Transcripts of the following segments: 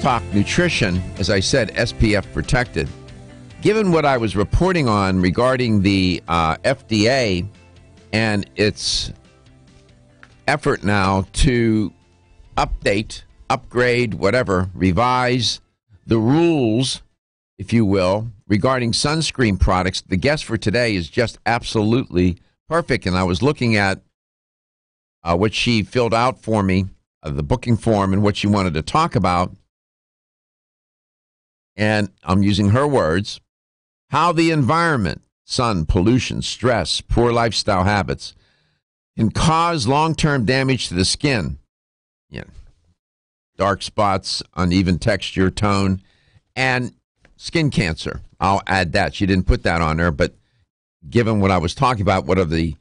Talk Nutrition, as I said, SPF protected. Given what I was reporting on regarding the FDA and its effort now to update, upgrade, whatever, revise the rules, if you will, regarding sunscreen products, the guest for today is just absolutely perfect. And I was looking at what she filled out for me, the booking form, and what she wanted to talk about. And I'm using her words, how the environment, sun, pollution, stress, poor lifestyle habits can cause long-term damage to the skin. Yeah. Dark spots, uneven texture, tone, and skin cancer. I'll add that. She didn't put that on there, but given what I was talking about, what are the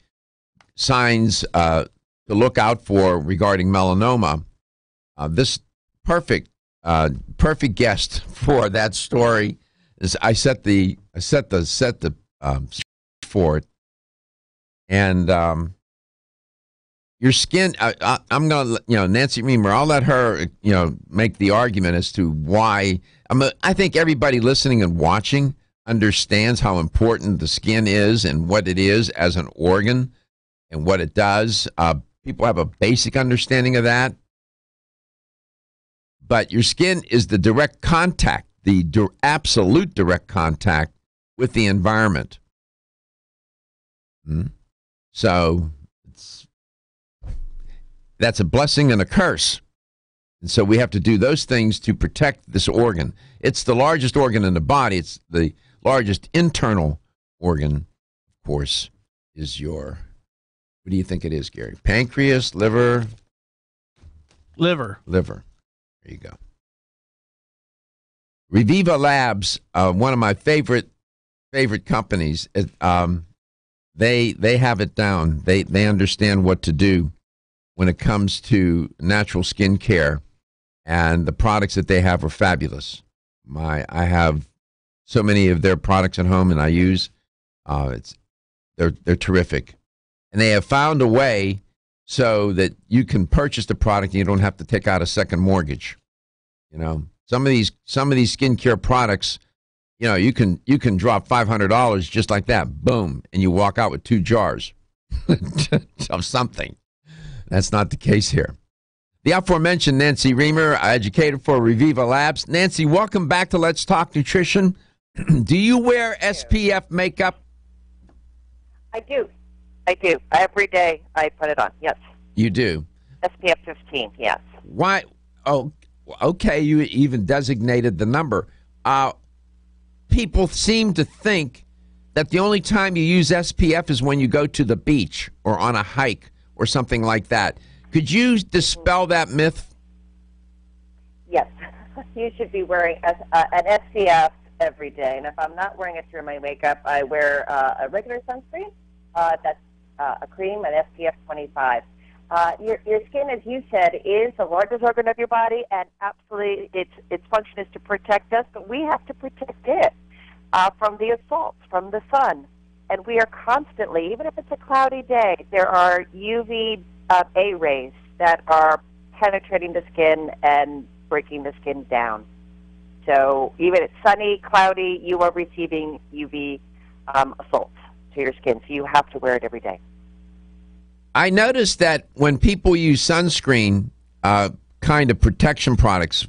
signs to look out for regarding melanoma, this perfect guest for that story is I set the for it, and your skin. I'm gonna Nancy Reamer. I'll let her make the argument as to why. I think everybody listening and watching understands how important the skin is and what it is as an organ and what it does. People have a basic understanding of that. But your skin is the direct contact, the absolute direct contact with the environment. So that's a blessing and a curse. And so we have to do those things to protect this organ. It's the largest organ in the body. It's the largest internal organ, of course, is your, what do you think it is, Gary? Pancreas, liver? Liver. There you go. Reviva Labs, one of my favorite companies. They have it down. They understand what to do when it comes to natural skin care, and the products that they have are fabulous. I have so many of their products at home, and I use. They're terrific, and they have found a way so that you can purchase the product and you don't have to take out a second mortgage. Some of these skincare products, you can drop $500 just like that, boom, and you walk out with 2 jars of something. That's not the case here. The aforementioned Nancy Reamer, educator for Reviva Labs. Nancy, welcome back to Let's Talk Nutrition. Do you wear SPF makeup? I do. Every day I put it on, yes. You do? SPF 15, yes. Why? Oh, okay, you even designated the number. People seem to think that the only time you use SPF is when you go to the beach or on a hike or something like that. Could you dispel that myth? Yes. You should be wearing an SPF every day. And if I'm not wearing it through my makeup, I wear a regular sunscreen. That's a cream, an SPF 25. Your skin, as you said, is the largest organ of your body, and absolutely its function is to protect us, but we have to protect it from the assaults, from the sun. And we are constantly, even if it's a cloudy day, there are UV A rays that are penetrating the skin and breaking the skin down. So even if it's sunny, cloudy, you are receiving UV assaults to your skin, so you have to wear it every day. I noticed that when people use sunscreen kind of protection products,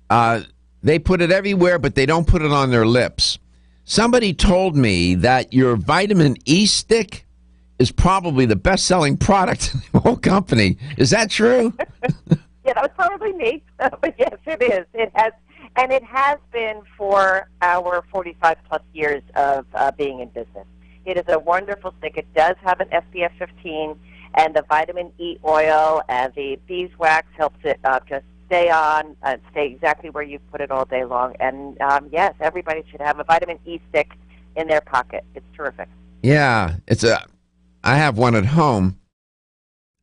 they put it everywhere, but they don't put it on their lips. Somebody told me that your vitamin E stick is probably the best-selling product in the whole company. Is that true? Yeah, that was probably me. But yes, it is. It has been for our 45-plus years of being in business. It is a wonderful stick. It does have an SPF 15, and the vitamin E oil and the beeswax helps it just stay on and stay exactly where you put it all day long. And, yes, everybody should have a vitamin E stick in their pocket. It's terrific. Yeah, I have one at home.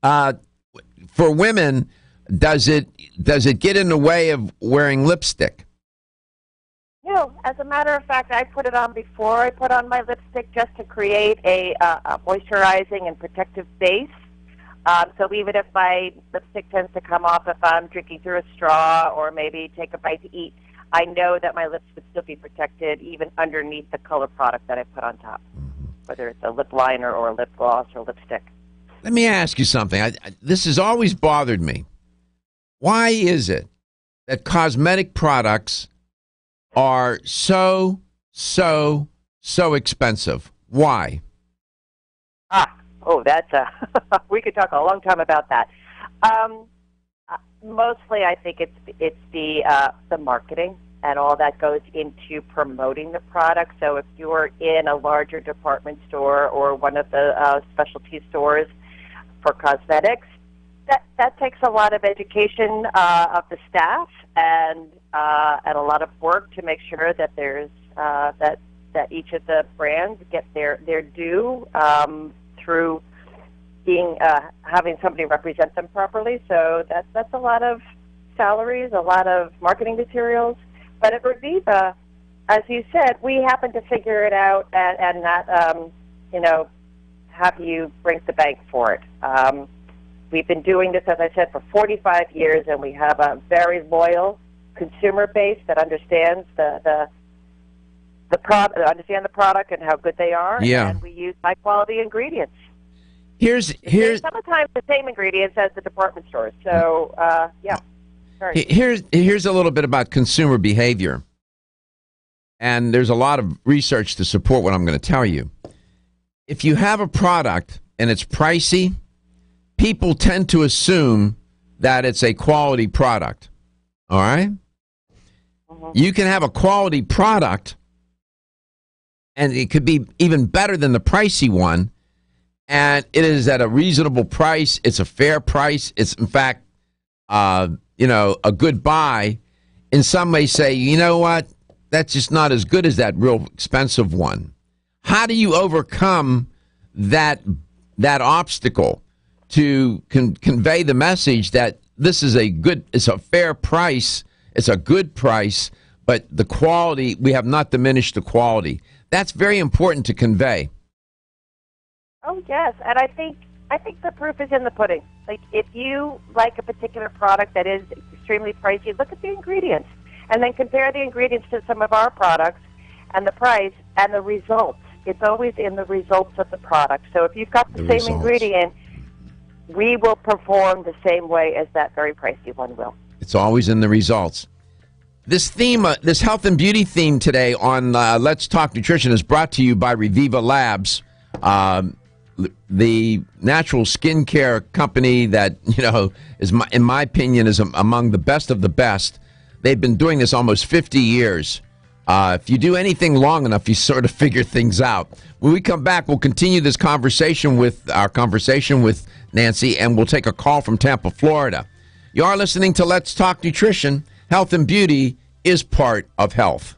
For women, does it get in the way of wearing lipstick? No, as a matter of fact, I put it on before I put on my lipstick just to create a moisturizing and protective base. So even if my lipstick tends to come off if I'm drinking through a straw or maybe take a bite to eat, I know that my lips would still be protected even underneath the color product that I put on top, whether it's a lip liner or a lip gloss or lipstick. Let me ask you something. This has always bothered me. Why is it that cosmetic products are so expensive? Why? That's we could talk a long time about that. Mostly, I think it's the marketing and all that goes into promoting the product. So if you're in a larger department store or one of the specialty stores for cosmetics, that takes a lot of education of the staff and a lot of work to make sure that there's that each of the brands get their due through being having somebody represent them properly. So that's a lot of salaries, a lot of marketing materials. But at Reviva, as you said, we happen to figure it out and not have you break the bank for it. We've been doing this, as I said, for 45 years, and we have a very loyal consumer base that understands the product and how good they are. Yeah. And we use high quality ingredients. Here's sometimes the same ingredients as the department stores. So yeah. Sorry. Here's a little bit about consumer behavior, and there's a lot of research to support what I'm going to tell you. If you have a product and it's pricey, people tend to assume that it's a quality product. All right? Mm-hmm. You can have a quality product, and it could be even better than the pricey one, and it is at a reasonable price. It's a fair price. It's, in fact, a good buy. And some may say, you know what, that's just not as good as that real expensive one. How do you overcome that obstacle to convey the message that this is it's a fair price, it's a good price, but the quality, we have not diminished the quality? That's very important to convey. Oh, yes, and I think the proof is in the pudding. Like, if you like a particular product that is extremely pricey, look at the ingredients, and then compare the ingredients to some of our products and the price and the results. It's always in the results of the product. So if you've got the same ingredient, we will perform the same way as that very pricey one will. It's always in the results. This theme, this health and beauty theme today on Let's Talk Nutrition is brought to you by Reviva Labs. The natural skincare company that, is, in my opinion, is among the best of the best. They've been doing this almost 50 years. If you do anything long enough, you sort of figure things out. When we come back, we'll continue this conversation with Nancy, and we'll take a call from Tampa, Florida. You are listening to Let's Talk Nutrition. Health and beauty is part of health.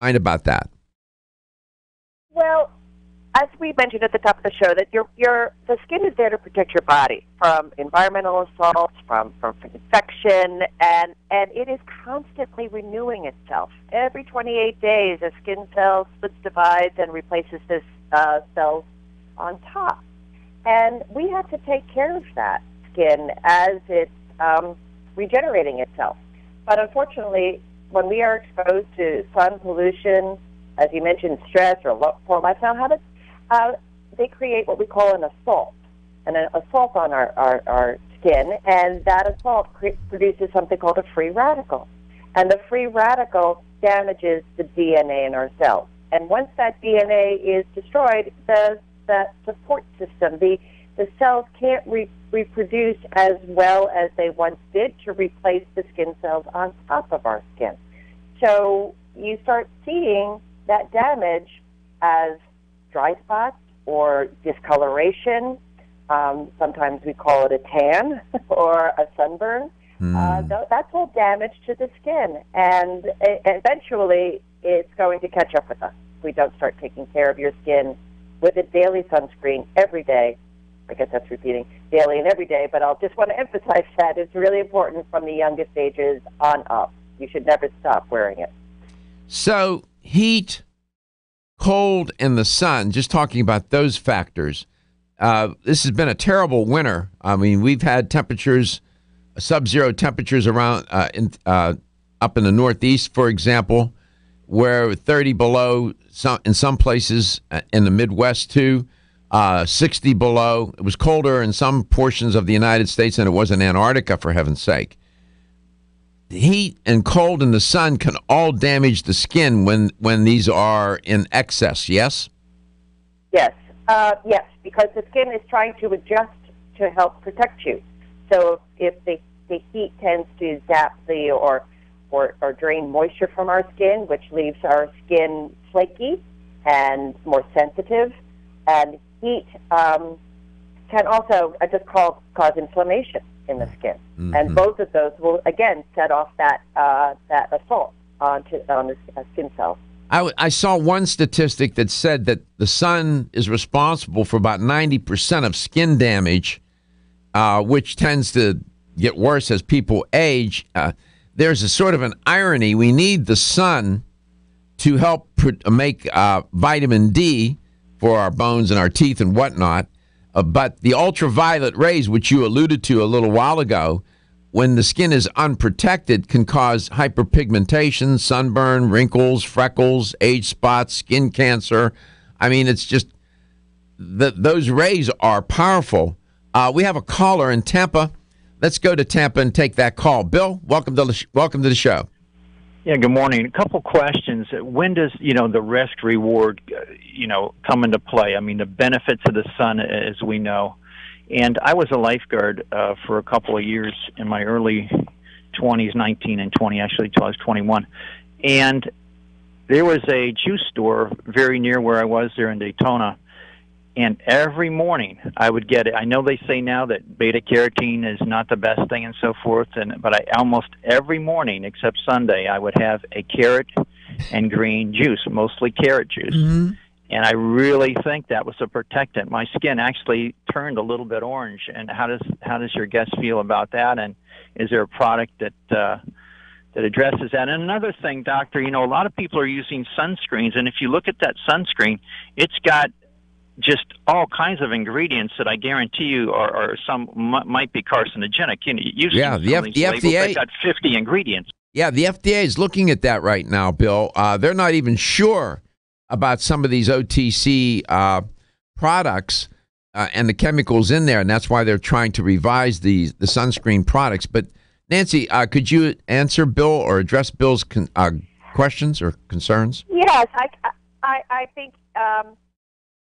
Mind about that. Well, as we mentioned at the top of the show, that the skin is there to protect your body from environmental assaults, from infection, and it is constantly renewing itself. Every 28 days, a skin cell splits, divides, and replaces this cells on top. And we have to take care of that skin as it's regenerating itself. But unfortunately, when we are exposed to sun pollution, as you mentioned, stress or poor lifestyle habits, they create what we call an assault on our skin, and that assault produces something called a free radical. And the free radical damages the DNA in our cells. And once that DNA is destroyed, the support system, the cells can't reproduce as well as they once did to replace the skin cells on top of our skin. So you start seeing that damage as dry spots or discoloration. Sometimes we call it a tan or a sunburn. That's all damage to the skin, and eventually it's going to catch up with us if we don't start taking care of your skin with a daily sunscreen every day. I guess that's repeating daily and every day, but I'll just want to emphasize that it's really important from the youngest ages on up. You should never stop wearing it. So heat, cold, and the sun, just talking about those factors, this has been a terrible winter. I mean, we've had temperatures, sub-zero temperatures around up in the Northeast, for example, where 30 below, in some places in the Midwest too, 60 below. It was colder in some portions of the United States than it was in Antarctica, for heaven's sake. The heat and cold and the sun can all damage the skin when these are in excess, yes? Yes. Yes, because the skin is trying to adjust to help protect you. So if the heat tends to zap or drain moisture from our skin, which leaves our skin flaky and more sensitive, and heat can also cause inflammation in the skin. Mm-hmm. And both of those will, again, set off that assault on the skin cells. I saw one statistic that said that the sun is responsible for about 90% of skin damage, which tends to get worse as people age. There's a sort of an irony. We need the sun to help make vitamin D for our bones and our teeth and whatnot. But the ultraviolet rays, which you alluded to a little while ago, when the skin is unprotected, can cause hyperpigmentation, sunburn, wrinkles, freckles, age spots, skin cancer. I mean, it's just those rays are powerful. We have a caller in Tampa. Let's go to Tampa and take that call. Bill, welcome to the show. Yeah, good morning. A couple questions. When does, the risk reward, come into play? I mean, the benefits of the sun, as we know. And I was a lifeguard for a couple of years in my early 20s, 19 and 20, actually, till I was 21. And there was a juice store very near where I was there in Daytona. And every morning I would get it. I know they say now that beta-carotene is not the best thing and so forth, but almost every morning except Sunday I would have a carrot and green juice, mostly carrot juice. Mm-hmm. And I really think that was a protectant. My skin actually turned a little bit orange. And how does your guest feel about that? And is there a product that addresses that? And another thing, doctor, a lot of people are using sunscreens, and if you look at that sunscreen, it's got just all kinds of ingredients that I guarantee you are some might be carcinogenic. The FDA, they've got 50 ingredients. Yeah, the FDA is looking at that right now, Bill. They're not even sure about some of these OTC products and the chemicals in there, and that's why they're trying to revise the sunscreen products. But Nancy, could you answer Bill or address Bill's questions or concerns? Yes,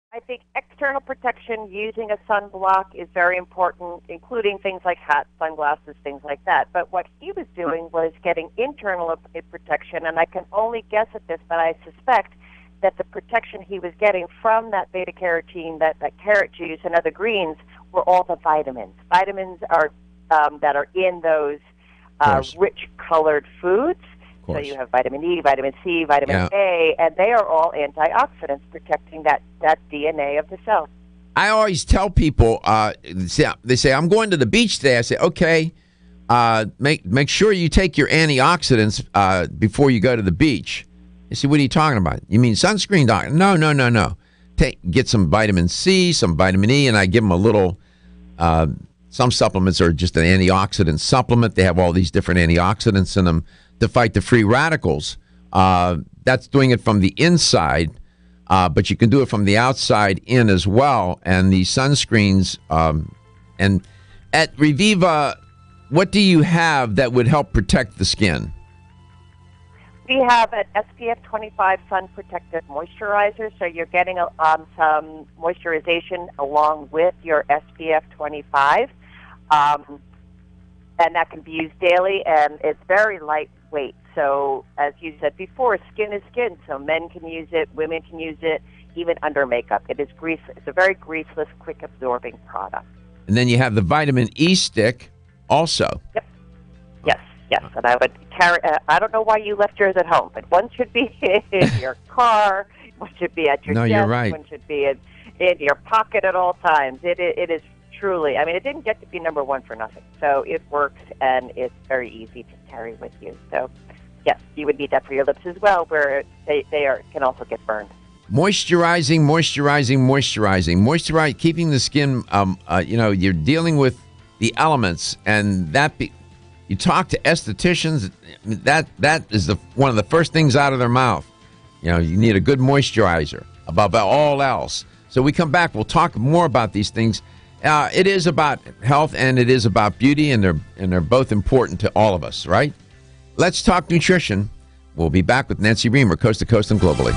I think external protection using a sunblock is very important, including things like hats, sunglasses, things like that. But what he was doing was getting internal protection, and I can only guess at this, but I suspect that the protection he was getting from that beta-carotene, that carrot juice and other greens, were all the vitamins. Vitamins are that are in those rich colored foods. course. So you have vitamin E, vitamin C, vitamin Yeah. A, and they are all antioxidants protecting that DNA of the cell. I always tell people, they say, I'm going to the beach today. I say, okay, make sure you take your antioxidants before you go to the beach. They say, what are you talking about? You mean sunscreen, doc? No. Get some vitamin C, some vitamin E, and I give them a little, some supplements are just an antioxidant supplement. They have all these different antioxidants in them to fight the free radicals. That's doing it from the inside. But you can do it from the outside in as well. And the sunscreens, and at Reviva, what do you have that would help protect the skin? We have an SPF 25 sun protective moisturizer, so you're getting some moisturization along with your SPF 25. And that can be used daily, and it's very lightweight. So, as you said before, skin is skin. So men can use it, women can use it, even under makeup. It's a very greaseless, quick absorbing product. And then you have the vitamin E stick also. Yep. Yes. And I would carry. I don't know why you left yours at home, but one should be in your car. One should be at your No, desk. you're right. One should be in your pocket at all times. It is truly. I mean, it didn't get to be number one for nothing. So it works, and it's very easy to carry with you. So. Yes, you would need that for your lips as well, where they can also get burned. Moisturizing, keeping the skin. You're dealing with the elements, and you talk to estheticians. That is one of the first things out of their mouth. You need a good moisturizer above all else. So we come back. We'll talk more about these things. It is about health and it is about beauty, and they're both important to all of us, right? Let's talk nutrition. We'll be back with Nancy Reamer, coast to coast and globally.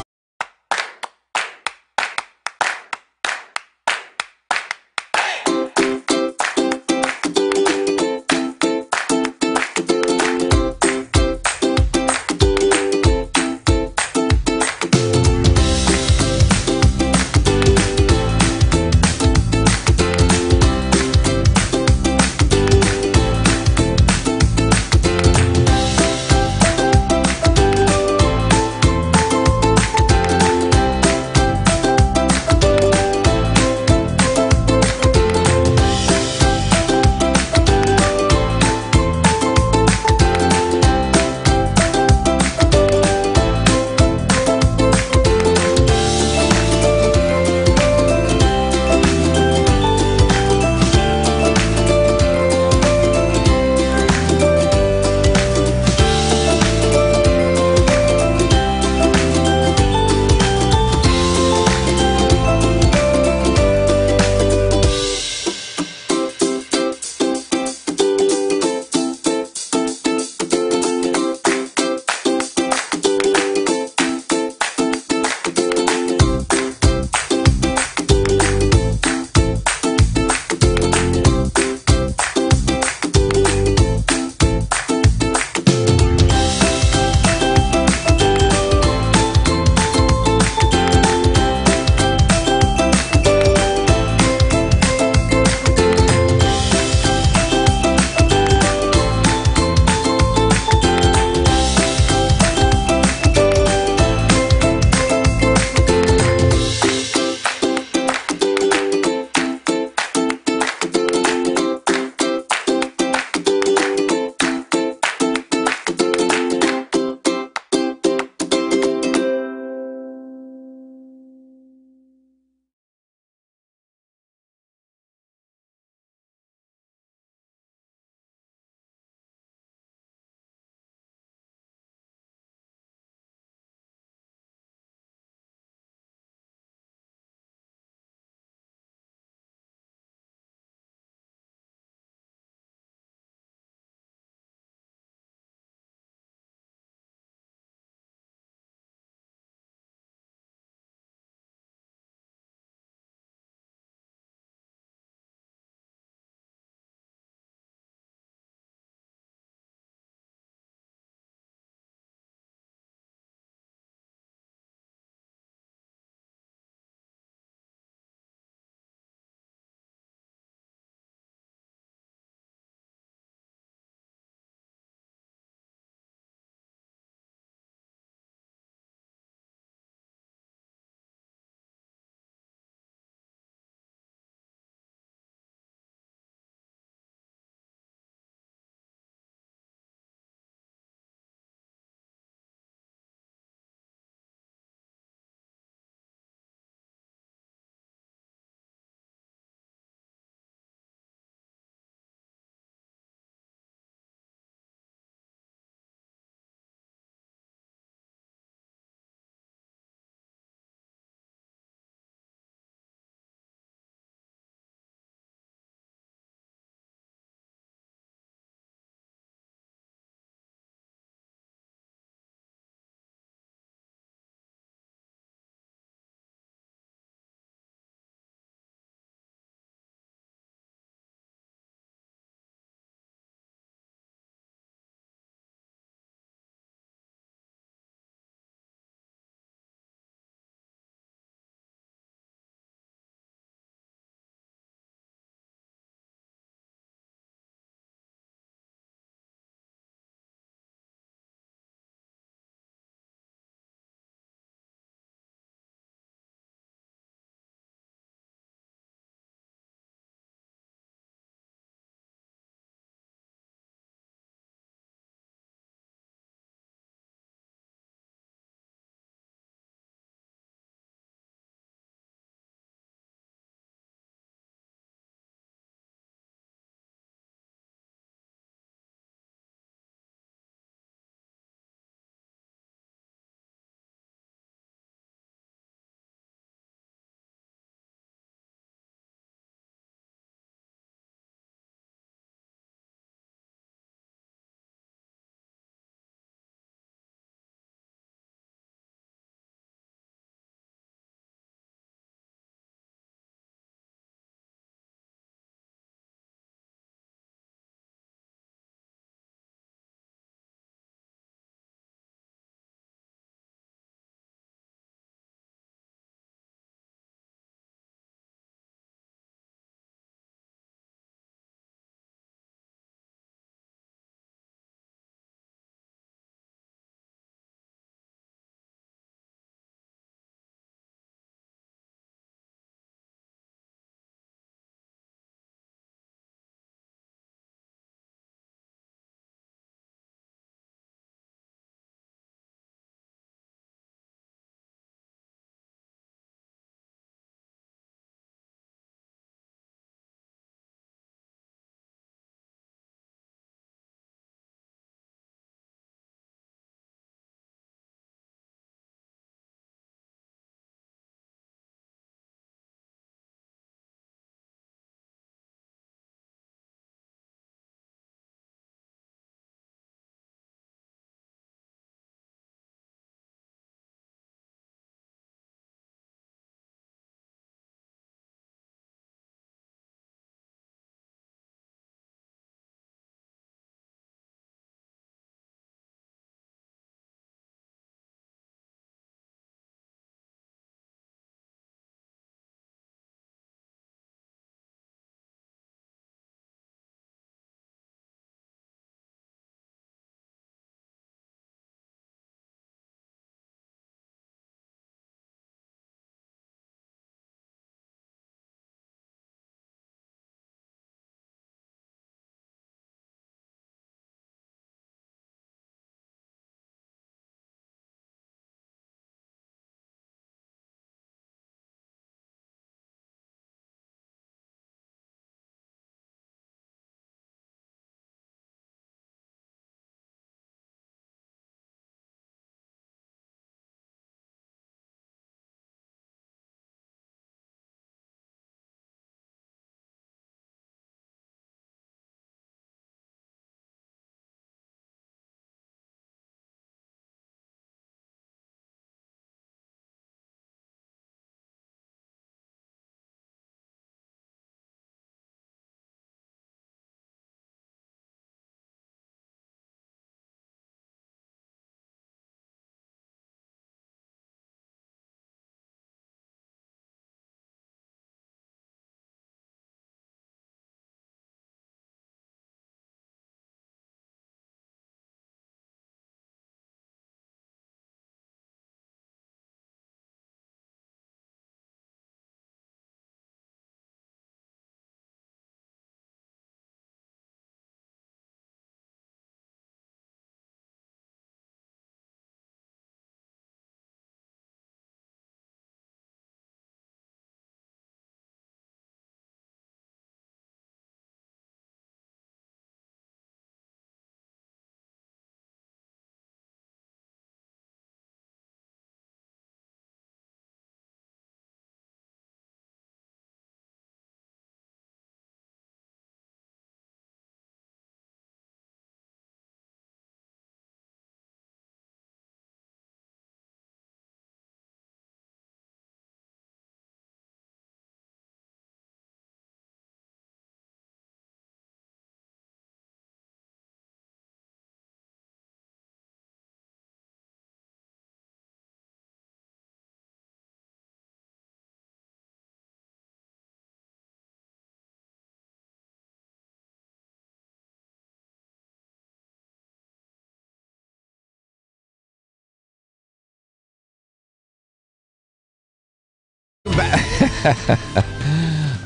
back.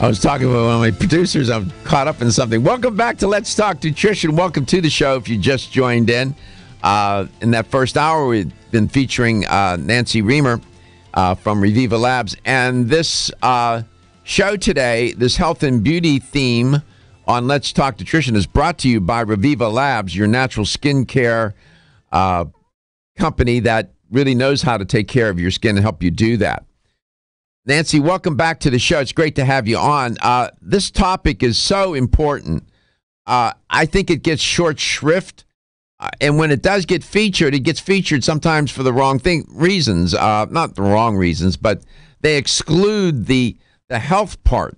I was talking with one of my producers. I'm caught up in something. Welcome back to Let's Talk Nutrition. Welcome to the show if you just joined in. In that first hour, we've been featuring Nancy Reamer from Reviva Labs. And this show today, this health and beauty theme on Let's Talk Nutrition, is brought to you by Reviva Labs, your natural skincare company that really knows how to take care of your skin and help you do that. Nancy, welcome back to the show. It's great to have you on. This topic is so important. I think it gets short shrift, and when it does get featured, it gets featured sometimes for the wrong reasons. Not the wrong reasons, but they exclude the health part.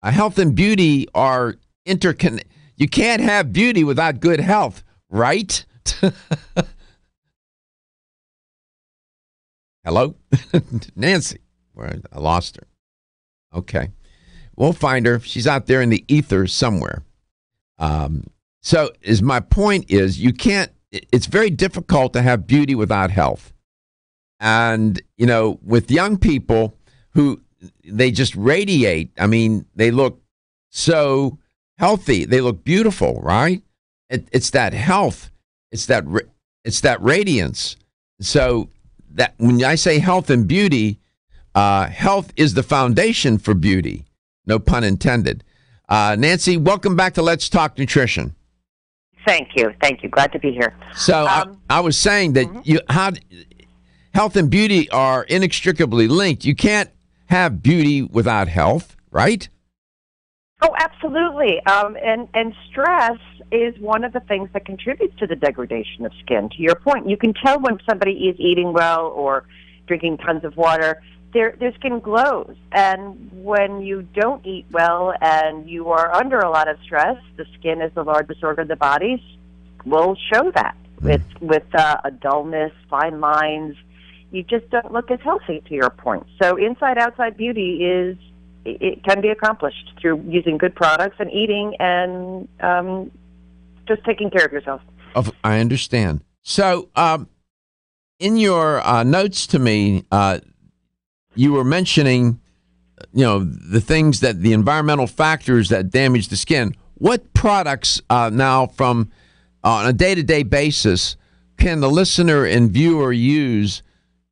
Health and beauty are interconnected. You can't have beauty without good health, right? Hello? Nancy. I lost her. Okay. We'll find her. She's out there in the ether somewhere. So my point is, it's very difficult to have beauty without health. And, with young people who they just radiate, they look so healthy. They look beautiful, right? It's that health. It's that radiance. So that when I say health and beauty, health is the foundation for beauty. No pun intended. Nancy, welcome back to Let's Talk Nutrition. Thank you. Glad to be here. So I was saying that health and beauty are inextricably linked. You can't have beauty without health, right? Oh, absolutely. And stress is one of the things that contributes to the degradation of skin. To your point, you can tell when somebody is eating well or drinking tons of water. Their skin glows. And when you don't eat well and you are under a lot of stress, the skin is the largest organ of the body, will show that with a dullness, fine lines. You just don't look as healthy, to your point. So inside-outside beauty it can be accomplished through using good products and eating and just taking care of yourself. I understand. So in your notes to me, you were mentioning, the things the environmental factors that damage the skin. What products now on a day-to-day basis can the listener and viewer use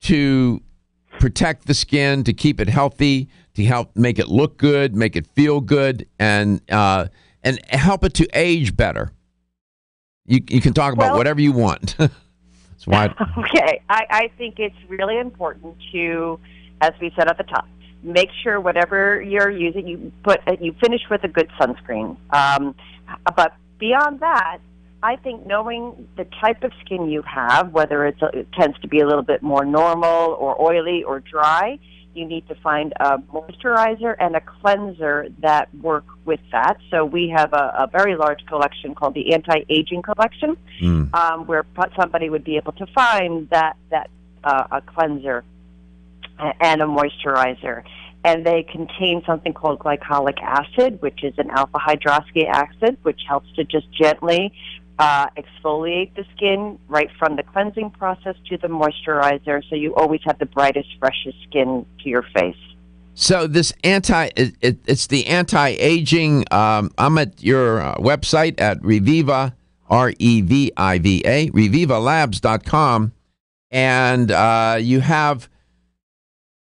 to protect the skin, to keep it healthy, to help make it look good, make it feel good, and help it to age better? You can talk about whatever you want. That's why. Okay, I think it's really important to, as we said at the top, make sure whatever you're using, you finish with a good sunscreen. But beyond that, I think knowing the type of skin you have, whether it tends to be a little bit more normal or oily or dry, you need to find a moisturizer and a cleanser that work with that. So we have a very large collection called the Anti-Aging Collection, where somebody would be able to find that a cleanser and a moisturizer. And they contain something called glycolic acid, which is an alpha-hydroxy acid, which helps to just gently exfoliate the skin right from the cleansing process to the moisturizer, so you always have the brightest, freshest skin to your face. So this it's the anti-aging. I'm at your website at Reviva, REVIVA, RevivaLabs.com, and you have.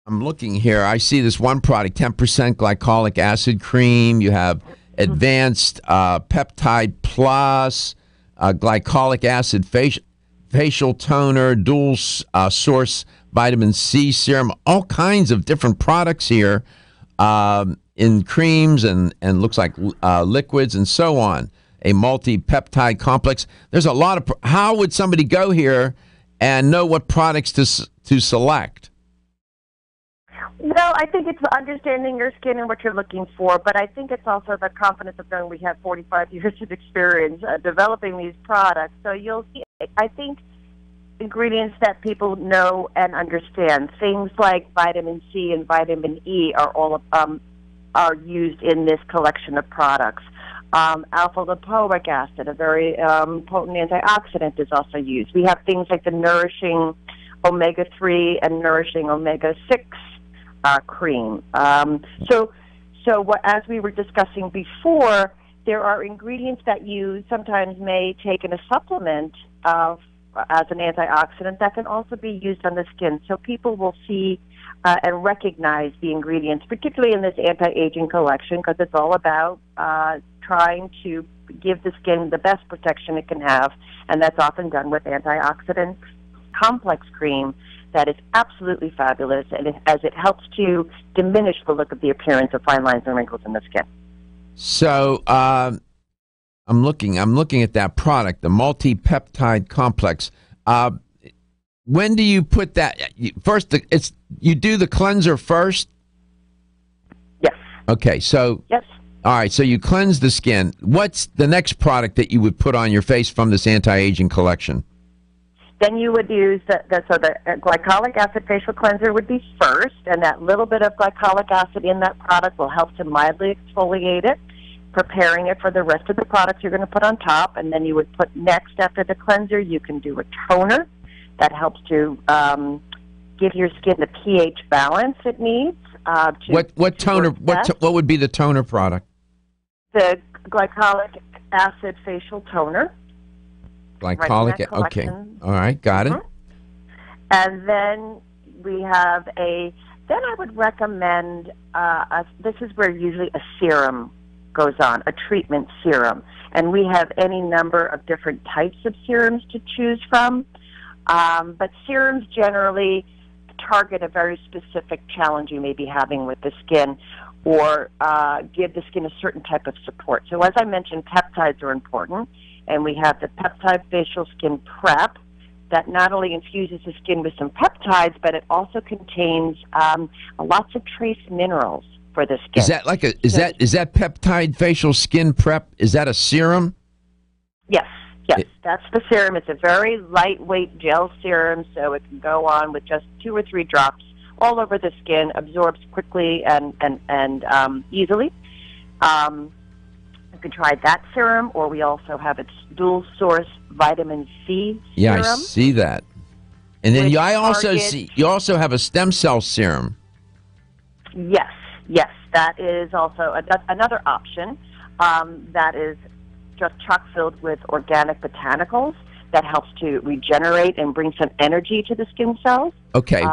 I'm looking here. I see this one product, 10% glycolic acid cream. You have advanced peptide plus. Glycolic acid facial toner, dual source vitamin C serum, all kinds of different products here in creams and looks like liquids and so on. A multi-peptide complex. There's a lot of. How would somebody go here and know what products to select? Well, I think it's understanding your skin and what you're looking for, but I think it's also the confidence of knowing we have 45 years of experience developing these products. So you'll see, I think, ingredients that people know and understand. Things like vitamin C and vitamin E are all are used in this collection of products. Alpha-lipoic acid, a very potent antioxidant, is also used. We have things like the nourishing omega-3 and nourishing omega-6 cream. As we were discussing before, there are ingredients that you sometimes may take in a supplement as an antioxidant that can also be used on the skin. So people will see and recognize the ingredients, particularly in this anti-aging collection, because it's all about trying to give the skin the best protection it can have, and that's often done with antioxidant complex cream that is absolutely fabulous, and as it helps to diminish the look of the appearance of fine lines and wrinkles in the skin. So I'm looking at that product, the multi-peptide complex. When do you put that first? You do the cleanser first. Yes. Okay. So. Yes. All right. So you cleanse the skin. What's the next product that you would put on your face from this anti-aging collection? Then you would use the glycolic acid facial cleanser would be first, and that little bit of glycolic acid in that product will help to mildly exfoliate it, preparing it for the rest of the products you're going to put on top. And then you would put next, after the cleanser, you can do a toner that helps to give your skin the pH balance it needs. What toner? What would be the toner product? The glycolic acid facial toner. Glycolic. Okay. All right. Got it. And then we have then I would recommend, this is where usually a serum goes on, a treatment serum. And we have any number of different types of serums to choose from. But serums generally target a very specific challenge you may be having with the skin, or give the skin a certain type of support. So as I mentioned, peptides are important. And we have the Peptide Facial Skin Prep that not only infuses the skin with some peptides, but it also contains lots of trace minerals for the skin. Is that is that Peptide Facial Skin Prep? Is that a serum? Yes, that's the serum. It's a very lightweight gel serum, so it can go on with just 2 or 3 drops all over the skin, absorbs quickly and easily. You can try that serum, or we also have its dual source vitamin C serum. Yeah, I see that. And then you also have a stem cell serum. Yes, that is also another option that is just chock filled with organic botanicals that helps to regenerate and bring some energy to the skin cells. Okay,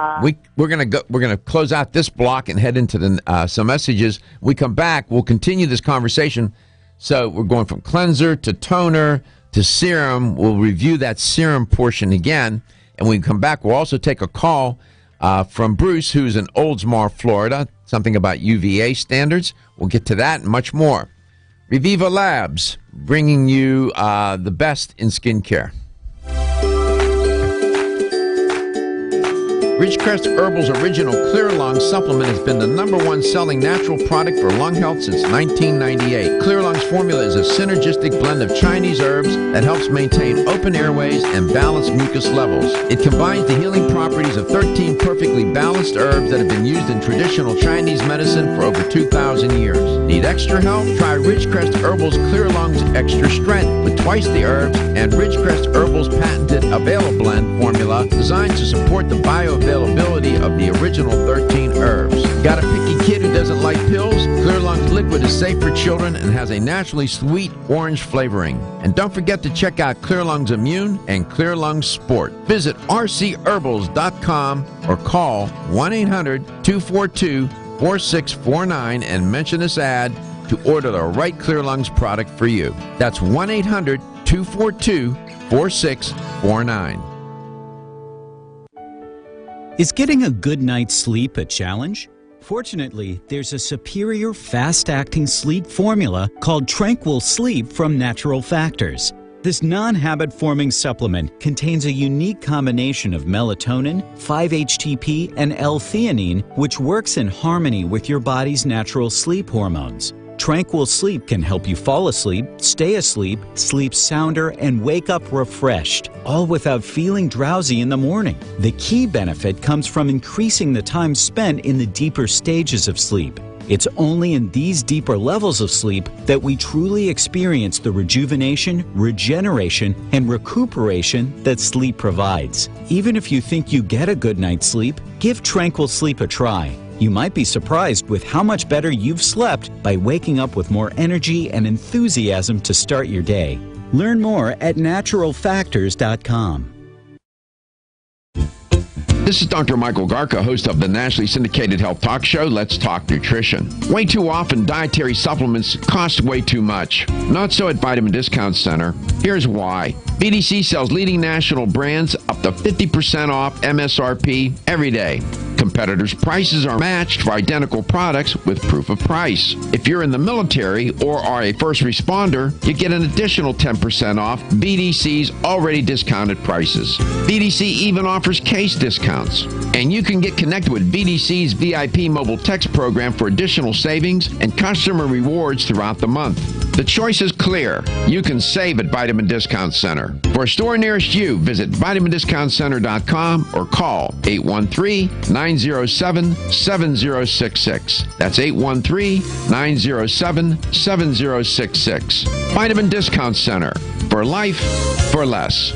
we're gonna close out this block and head into some messages. When we come back, we'll continue this conversation. So we're going from cleanser to toner to serum. We'll review that serum portion again. And when we come back, we'll also take a call from Bruce, who's in Oldsmar, Florida, something about UVA standards. We'll get to that and much more. Reviva Labs, bringing you the best in skincare. Ridgecrest Herbal's original Clear Lung supplement has been the #1 selling natural product for lung health since 1998. Clear Lung's formula is a synergistic blend of Chinese herbs that helps maintain open airways and balance mucus levels. It combines the healing properties of 13 perfectly balanced herbs that have been used in traditional Chinese medicine for over 2,000 years. Need extra help? Try Ridgecrest Herbal's Clear Lung's Extra Strength with twice the herbs and Ridgecrest Herbal's patented Avail-Blend formula designed to support the bioavailability of the original 13 herbs. Got a picky kid who doesn't like pills? Clear Lung's liquid is safe for children and has a naturally sweet orange flavoring. And don't forget to check out Clear Lung's Immune and Clear Lung's Sport. Visit rcherbals.com or call 1-800-242-4649 and mention this ad to order the right Clear Lungs product for you. That's 1-800-242-4649. Is getting a good night's sleep a challenge? Fortunately, there's a superior fast-acting sleep formula called Tranquil Sleep from Natural Factors. This non-habit-forming supplement contains a unique combination of melatonin, 5-HTP, and L-theanine, which works in harmony with your body's natural sleep hormones. Tranquil Sleep can help you fall asleep, stay asleep, sleep sounder, and wake up refreshed, all without feeling drowsy in the morning. The key benefit comes from increasing the time spent in the deeper stages of sleep. It's only in these deeper levels of sleep that we truly experience the rejuvenation, regeneration, and recuperation that sleep provides. Even if you think you get a good night's sleep, give Tranquil Sleep a try. You might be surprised with how much better you've slept by waking up with more energy and enthusiasm to start your day. Learn more at naturalfactors.com. This is Dr. Michael Garka, host of the nationally syndicated health talk show, Let's Talk Nutrition. Way too often, dietary supplements cost way too much. Not so at Vitamin Discount Center. Here's why. VDC sells leading national brands up to 50% off MSRP every day. Competitors' prices are matched for identical products with proof of price. If you're in the military or are a first responder, you get an additional 10% off VDC's already discounted prices. VDC even offers case discounts. And you can get connected with VDC's VIP mobile text program for additional savings and customer rewards throughout the month. The choice is clear. You can save at Vitamin Discount Center. For a store nearest you, visit vitamindiscountcenter.com or call 813-907-7066. That's 813-907-7066. Vitamin Discount Center. For life, for less.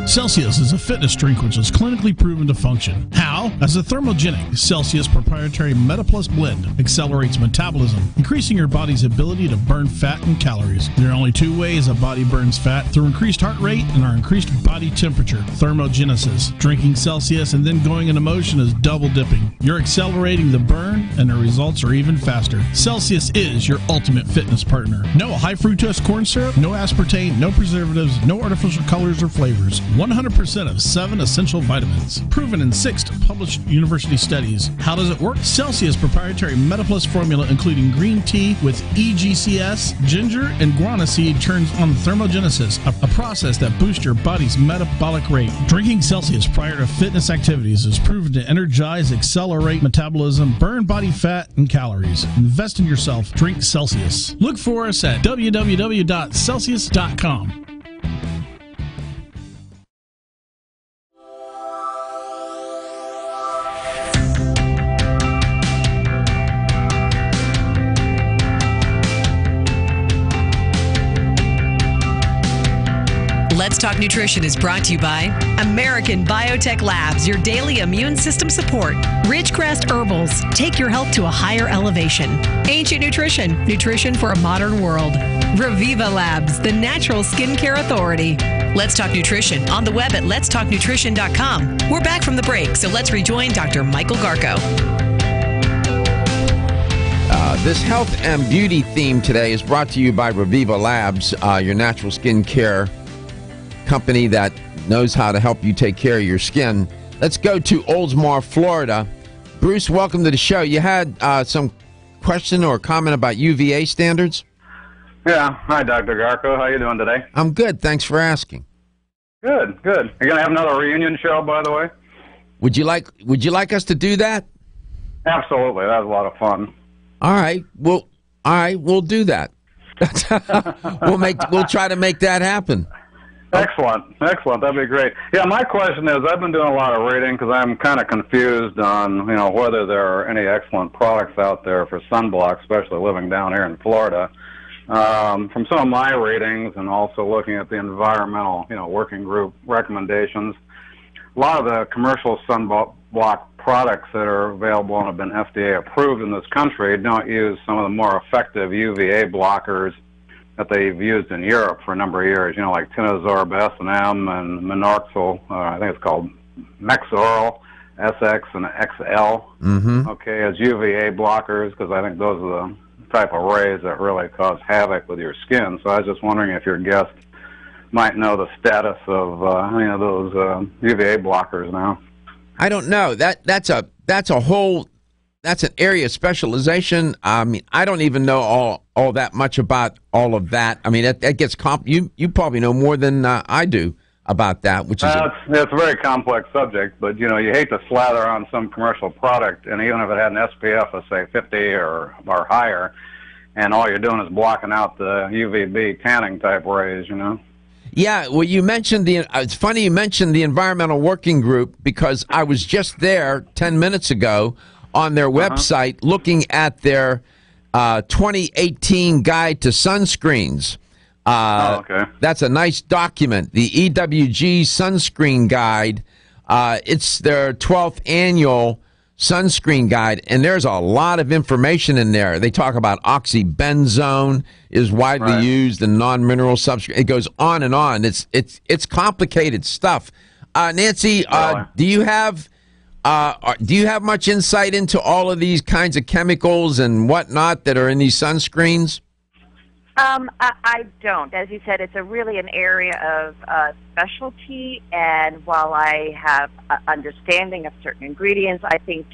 Celsius is a fitness drink which is clinically proven to function. How? As a thermogenic, Celsius proprietary MetaPlus blend accelerates metabolism, increasing your body's ability to burn fat and calories. There are only two ways a body burns fat: through increased heart rate and our increased body temperature, thermogenesis. Drinking Celsius and then going into motion is double dipping. You're accelerating the burn, and the results are even faster. Celsius is your ultimate fitness partner. No high fructose corn syrup, no aspartame, no preservatives, no artificial colors or flavors. 100% of 7 essential vitamins. Proven in 6 published university studies. How does it work? Celsius proprietary MetaPlus formula, including green tea with EGCS, ginger, and guarana seed, turns on thermogenesis, a process that boosts your body's metabolic rate. Drinking Celsius prior to fitness activities is proven to energize, accelerate metabolism, burn body fat and calories. Invest in yourself. Drink Celsius. Look for us at www.celsius.com. Let's Talk Nutrition is brought to you by American Biotech Labs, your daily immune system support. Ridgecrest Herbals, take your health to a higher elevation. Ancient Nutrition, nutrition for a modern world. Reviva Labs, the natural skincare authority. Let's Talk Nutrition on the web at letstalknutrition.com. We're back from the break, so let's rejoin Dr. Michael Garko. This health and beauty theme today is brought to you by Reviva Labs, your natural skincare company that knows how to help you take care of your skin. Let's go to Oldsmar, Florida. Bruce, welcome to the show. You had some question or comment about UVA standards? Yeah. Hi, Dr. Garko. How you doing today? I'm good. Thanks for asking. Good, good. You're going to have another reunion show, by the way? Would you like us to do that? Absolutely. That was a lot of fun. All right. We'll do that. We'll try to make that happen. Excellent. That'd be great. Yeah, my question is, I've been doing a lot of reading because I'm kind of confused on, whether there are any excellent products out there for sunblock, especially living down here in Florida. From some of my readings and also looking at the environmental, working group recommendations, a lot of the commercial sunblock products that are available and have been FDA approved in this country don't use some of the more effective UVA blockers that they've used in Europe for a number of years, like Tinazorb S&M and Minoxidil, I think it's called Mexoral, SX and XL, as UVA blockers, because I think those are the type of rays that really cause havoc with your skin. So I was just wondering if your guest might know the status of those UVA blockers now. I don't know. That's an area of specialization. I mean, I don't even know all that much about all of that. I mean, that gets you probably know more than I do about that, which is it's a very complex subject. But you hate to slather on some commercial product, and even if it had an SPF of say 50 or higher, and all you're doing is blocking out the UVB tanning type rays, Yeah, well, you mentioned it's funny you mentioned the Environmental Working Group, because I was just there 10 minutes ago on their website looking at their 2018 guide to sunscreens. That's a nice document, the EWG sunscreen guide. It's their 12th annual sunscreen guide, and there's a lot of information in there. They talk about oxybenzone is widely used in non-mineral substrate. It goes on and on. It's complicated stuff. Nancy, do you have much insight into all of these kinds of chemicals and whatnot that are in these sunscreens? I don't. As you said, it's really an area of specialty, and while I have understanding of certain ingredients, I think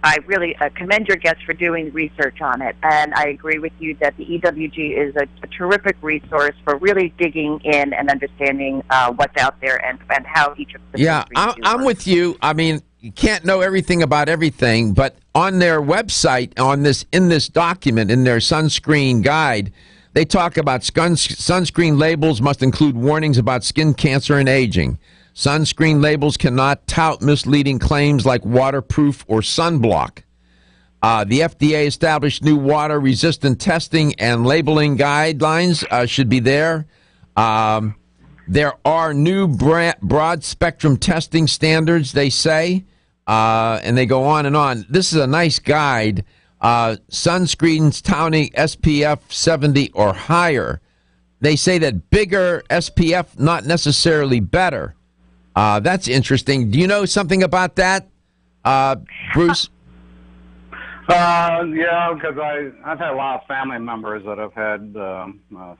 I really commend your guest for doing research on it, and I agree with you that the EWG is a terrific resource for really digging in and understanding what's out there and how each of the I'm with you. I mean, you can't know everything about everything, but on their website, in this document, in their sunscreen guide, they talk about sunscreen labels must include warnings about skin cancer and aging. Sunscreen labels cannot tout misleading claims like waterproof or sunblock. The FDA established new water-resistant testing and labeling guidelines should be there. There are new broad-spectrum testing standards, they say, and they go on and on. This is a nice guide. Sunscreens touting SPF 70 or higher. They say that bigger SPF, not necessarily better. That's interesting. Do you know something about that, Bruce? Yeah, because I've had a lot of family members that have had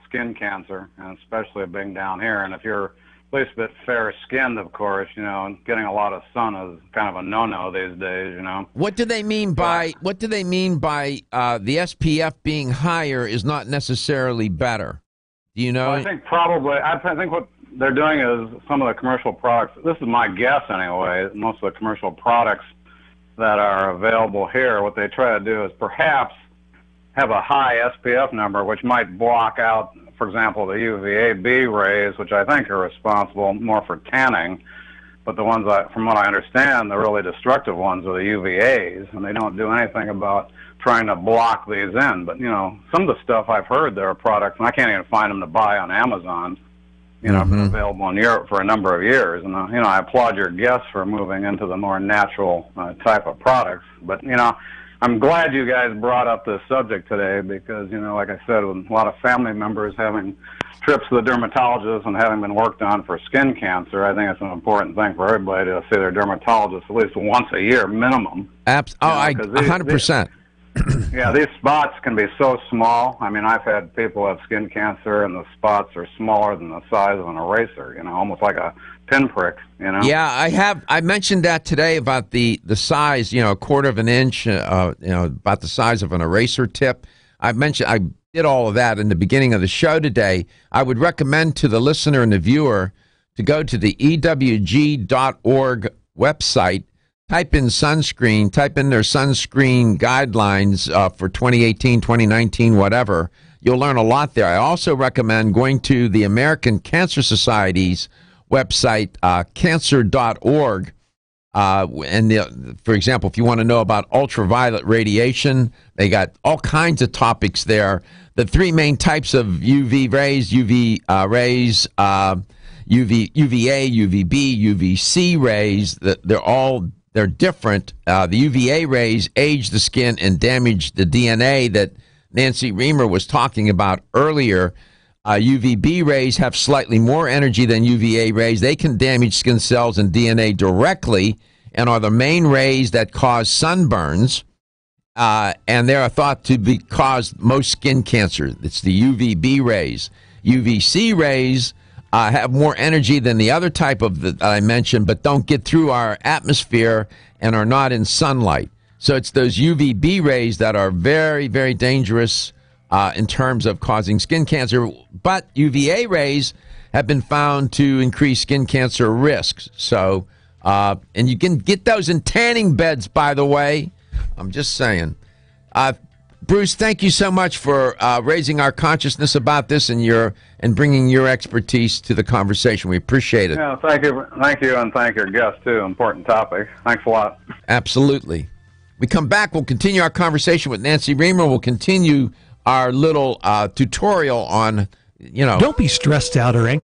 skin cancer, and especially being down here. And if you're at least a bit fair-skinned, of course, and getting a lot of sun is kind of a no-no these days, What do they mean by the SPF being higher is not necessarily better? Do you know? Well, I think what they're doing is some of the commercial products. This is my guess anyway. Most of the commercial products that are available here, what they try to do is perhaps have a high SPF number, which might block out, for example, the UVA-B rays, which I think are responsible more for tanning. But the ones, from what I understand, the really destructive ones are the UVAs, and they don't do anything about trying to block these in. But, some of the stuff I've heard, there are products, and I can't even find them to buy on Amazon, been available in Europe for a number of years. And, I applaud your guests for moving into the more natural type of products. But, I'm glad you guys brought up this subject today because, like I said, with a lot of family members having trips to the dermatologist and having been worked on for skin cancer, I think it's an important thing for everybody to see their dermatologist at least once a year minimum. 100%. Yeah, these spots can be so small. I mean, I've had people have skin cancer, and the spots are smaller than the size of an eraser, almost like a pinprick, Yeah, I mentioned that today about the size, a quarter of an inch, about the size of an eraser tip. I did all of that in the beginning of the show today. I would recommend to the listener and the viewer to go to the EWG.org website, type in sunscreen, type in their sunscreen guidelines for 2018, 2019, whatever. You'll learn a lot there. I also recommend going to the American Cancer Society's website, cancer.org. For example, if you want to know about ultraviolet radiation, they got all kinds of topics there. The three main types of UV rays, UVA, UVB, UVC rays, they're different. The UVA rays age the skin and damage the DNA that Nancy Reamer was talking about earlier. UVB rays have slightly more energy than UVA rays. They can damage skin cells and DNA directly and are the main rays that cause sunburns. And they are thought to cause most skin cancer. It's the UVB rays. UVC rays have more energy than the other type of that I mentioned, but don't get through our atmosphere and are not in sunlight. So it's those UVB rays that are very, very dangerous in terms of causing skin cancer. But UVA rays have been found to increase skin cancer risks. So, and you can get those in tanning beds, by the way. I'm just saying. Bruce, thank you so much for raising our consciousness about this and bringing your expertise to the conversation. We appreciate it. Yeah, thank you, and thank your guest too. Important topic. Thanks a lot. Absolutely. We come back. We'll continue our conversation with Nancy Reamer. We'll continue our little tutorial on, Don't be stressed out or anxious.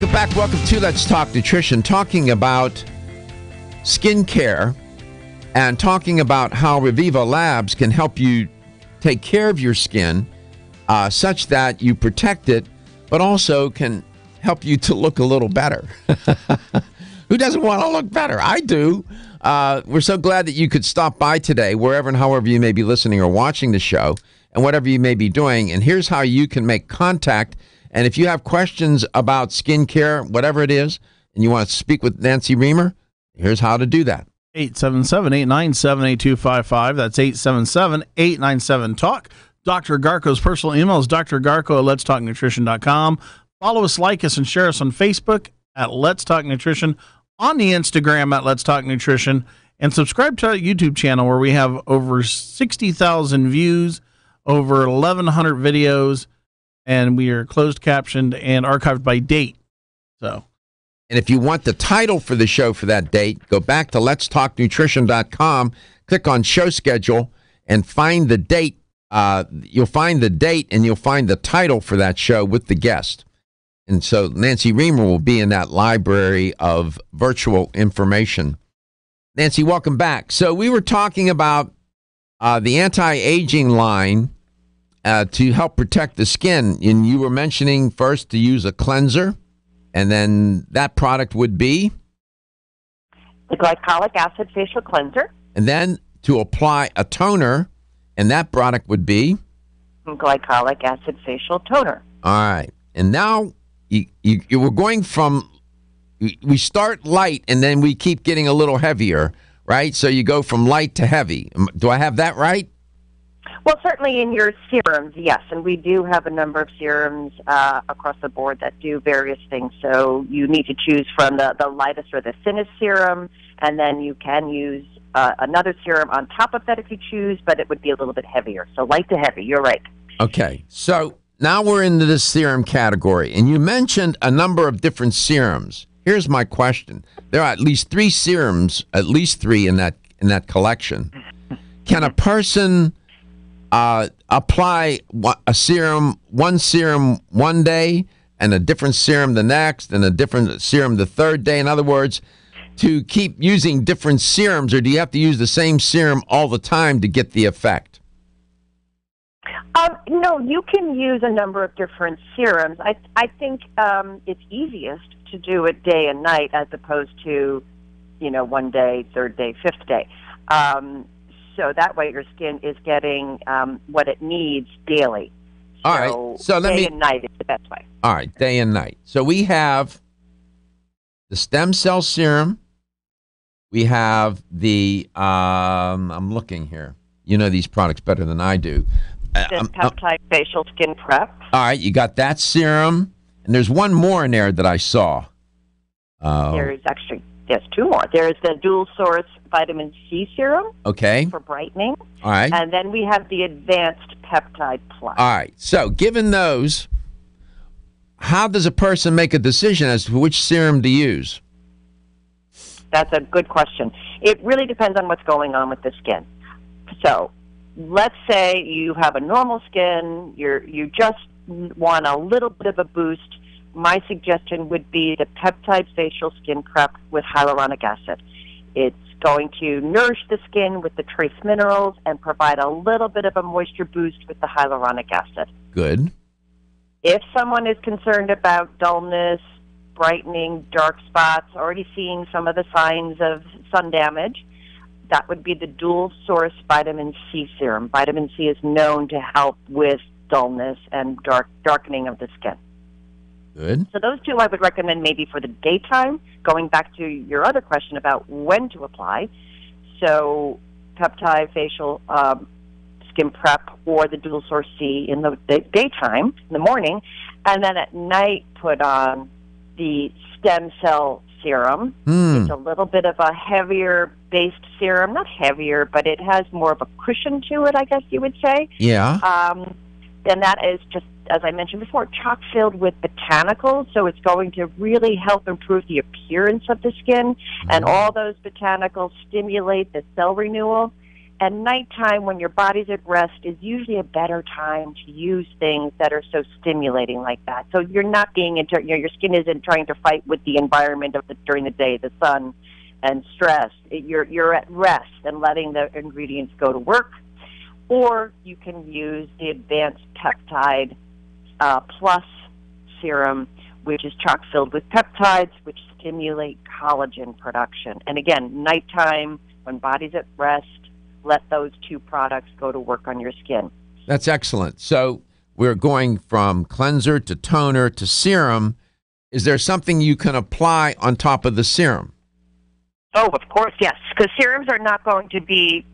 Welcome back. Welcome to Let's Talk Nutrition, talking about skincare and talking about how Reviva Labs can help you take care of your skin such that you protect it, but also can help you to look a little better. Who doesn't want to look better? I do. We're so glad that you could stop by today, wherever and however you may be listening or watching the show, and whatever you may be doing. And here's how you can make contact. And if you have questions about skincare, whatever it is, and you want to speak with Nancy Reamer, here's how to do that. 877-897-8255. That's 877-897-TALK. Dr. Garko's personal email is drgarko@letstalknutrition.com. Follow us, like us, and share us on Facebook at Let's Talk Nutrition, on the Instagram at Let's Talk Nutrition, and subscribe to our YouTube channel where we have over 60,000 views, over 1,100 videos, and we are closed captioned and archived by date. And if you want the title for the show for that date, go back to letstalknutrition.com, click on show schedule, and find the date. You'll find the date, and you'll find the title for that show with the guest. And so Nancy Reamer will be in that library of virtual information. Nancy, welcome back. So we were talking about the anti-aging line to help protect the skin. And you were mentioning first to use a cleanser, and then that product would be? The glycolic acid facial cleanser. And then to apply a toner, and that product would be? Glycolic acid facial toner. All right. And now you were going from, we start light, and then we keep getting a little heavier, right? So you go from light to heavy. Do I have that right? Well, certainly in your serums, yes, and we do have a number of serums across the board that do various things. So you need to choose from the lightest or the thinnest serum, and then you can use another serum on top of that if you choose, but it would be a little bit heavier. So light to heavy, you're right. Okay, so now we're into this serum category, and you mentioned a number of different serums. Here's my question. There are at least 3 serums, at least 3 in that collection. Can a person apply one serum one day and a different serum the next and a different serum the third day? In other words, to keep using different serums, or do you have to use the same serum all the time to get the effect? No, you can use a number of different serums. I think it's easiest to do it day and night as opposed to, one day, third day, fifth day. So that way your skin is getting what it needs daily. All right. So day and night is the best way. All right, day and night. So we have the stem cell serum. We have the, I'm looking here. You know these products better than I do. The peptide facial skin prep. All right, you got that serum. And there's one more in there that I saw. There's 2 more. There's the dual source vitamin C serum. Okay. For brightening. All right. And then we have the advanced peptide plus. All right. So given those, how does a person make a decision as to which serum to use? That's a good question. It really depends on what's going on with the skin. So let's say you have a normal skin, you just want a little bit of a boost. My suggestion would be the peptide facial skin prep with hyaluronic acid. It's going to nourish the skin with the trace minerals and provide a little bit of a moisture boost with the hyaluronic acid. Good. If someone is concerned about dullness, brightening, dark spots, already seeing some of the signs of sun damage, that would be the dual source vitamin C serum. Vitamin C is known to help with dullness and darkening of the skin. Good. So those 2 I would recommend maybe for the daytime, going back to your other question about when to apply. So peptide facial skin prep or the dual source C in the daytime, in the morning, and then at night put on the stem cell serum. It's a little bit of a heavier based serum, not heavier, but it has more of a cushion to it, I guess you would say. Yeah. Then that is just, as I mentioned before, chock-filled with botanicals, so it's going to really help improve the appearance of the skin, and all those botanicals stimulate the cell renewal, And nighttime, when your body's at rest, is usually a better time to use things that are so stimulating like that. So you're not being your skin isn't trying to fight with the environment during the day, the sun and stress. You're at rest and letting the ingredients go to work. Or you can use the Advanced Peptide Plus Serum, which is chock filled with peptides, which stimulate collagen production. And again, nighttime, when body's at rest, let those two products go to work on your skin. That's excellent. So we're going from cleanser to toner to serum. Is there something you can apply on top of the serum? Oh, of course, yes. Because serums are not going to be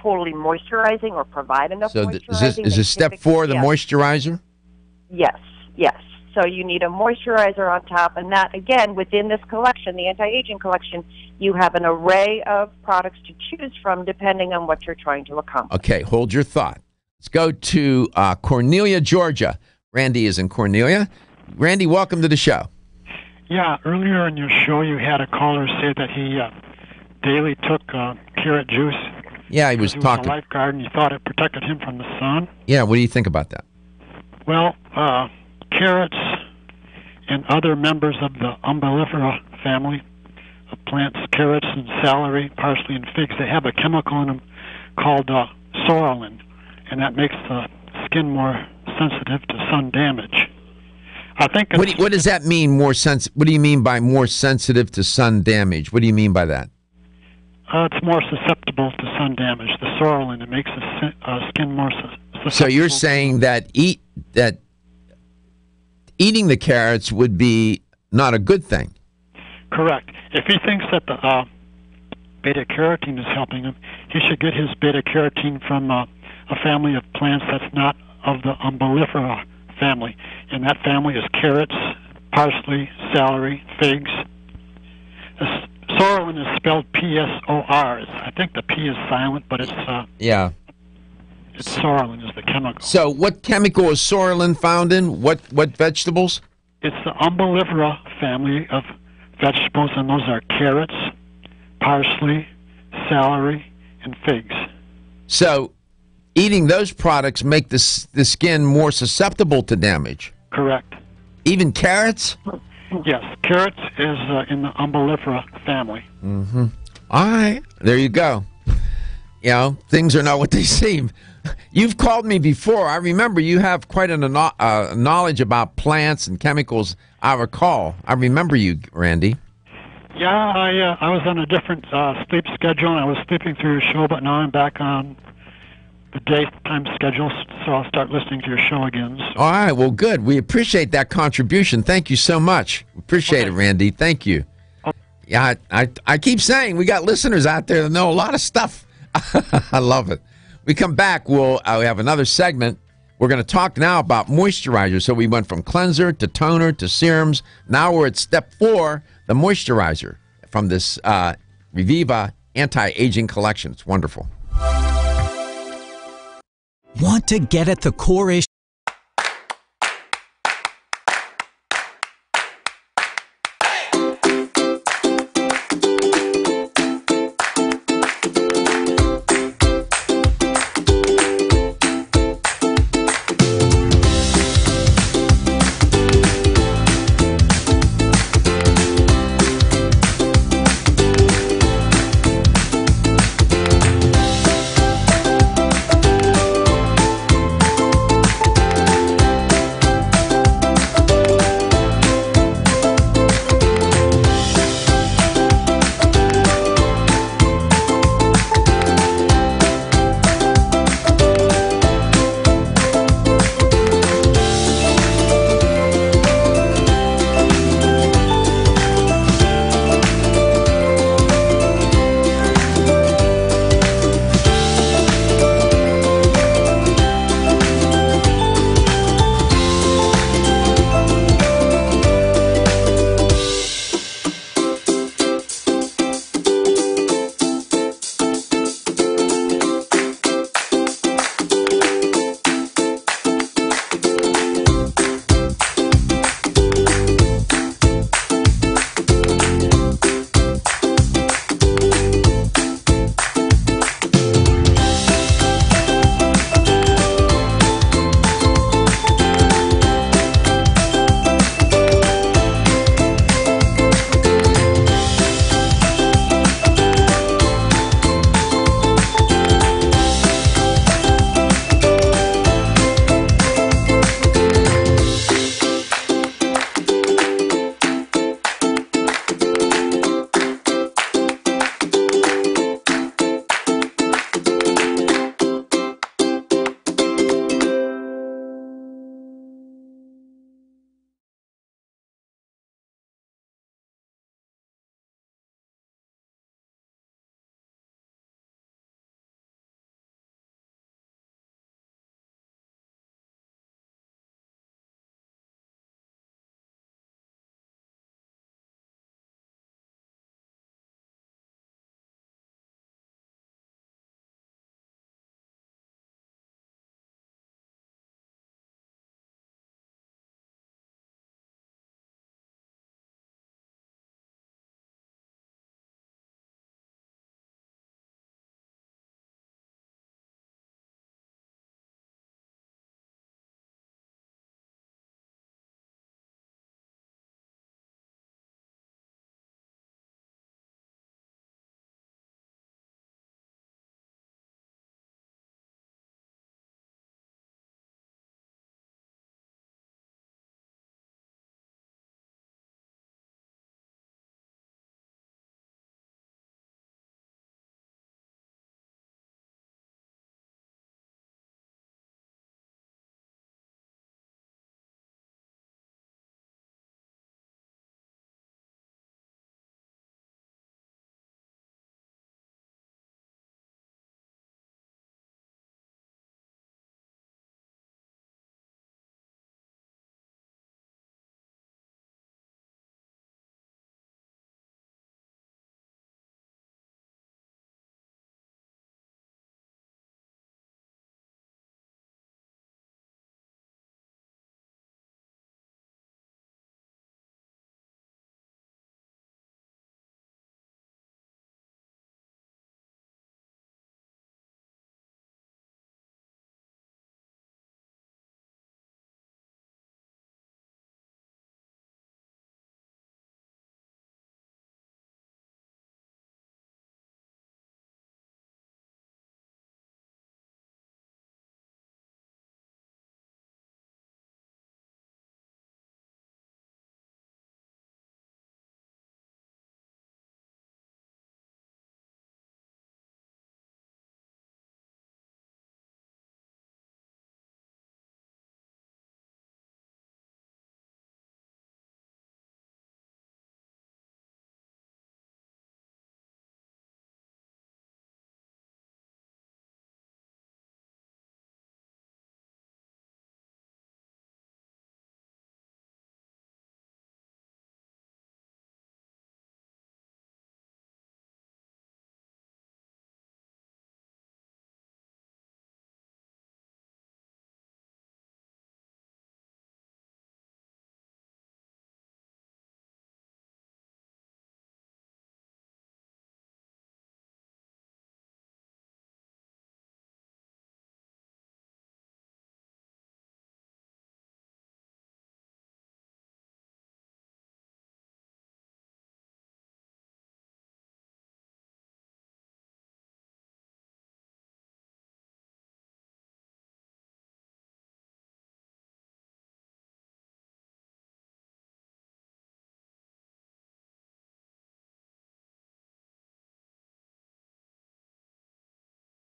totally moisturizing or provide enough moisturizing. So is this step 4, the moisturizer? Yes, yes. So you need a moisturizer on top, and that, again, within this collection, the anti-aging collection, you have an array of products to choose from depending on what you're trying to accomplish. Okay, hold your thought. Let's go to Cornelia, Georgia. Randy is in Cornelia. Randy, welcome to the show. Yeah, earlier in your show, you had a caller say that he daily took carrot juice. Yeah, he was talking. He was a lifeguard, and he thought it protected him from the sun. Yeah, what do you think about that? Well, carrots and other members of the umbellifera family of plants, carrots and celery, parsley, and figs, they have a chemical in them called sorolin, and that makes the skin more sensitive to sun damage. I think. What does that mean? What do you mean by more sensitive to sun damage? What do you mean by that? It's more susceptible to sun damage. The sorolin, it makes the skin more susceptible. So you're saying that eating the carrots would be not a good thing? Correct. If he thinks that the beta-carotene is helping him, he should get his beta-carotene from a family of plants that's not of the umbellifera family. And that family is carrots, parsley, celery, figs. Sorolin is spelled P-S-O-R. I think the P is silent, but it's... yeah. It's sorolin is the chemical. So what chemical is sorolin found in? What vegetables? It's the umbellifera family of vegetables, and those are carrots, parsley, celery, and figs. So eating those products make the skin more susceptible to damage? Correct. Even carrots? Yes, carrots is in the umbellifera family. Mm-hmm. All right, there you go. You know, things are not what they seem. You've called me before. I remember you have quite a knowledge about plants and chemicals. I recall. I remember you, Randy. Yeah, I was on a different sleep schedule, and I was sleeping through your show, but now I'm back on the daytime schedule, so I'll start listening to your show again. So. All right, well, good. We appreciate that contribution. Thank you so much. Appreciate it, Randy. Thank you. Okay. Yeah, I keep saying we got listeners out there that know a lot of stuff. I love it. We come back, we have another segment. We're going to talk now about moisturizer. So we went from cleanser to toner to serums. Now we're at step 4, the moisturizer from this Reviva anti-aging collection. It's wonderful. Want to get at the core issue?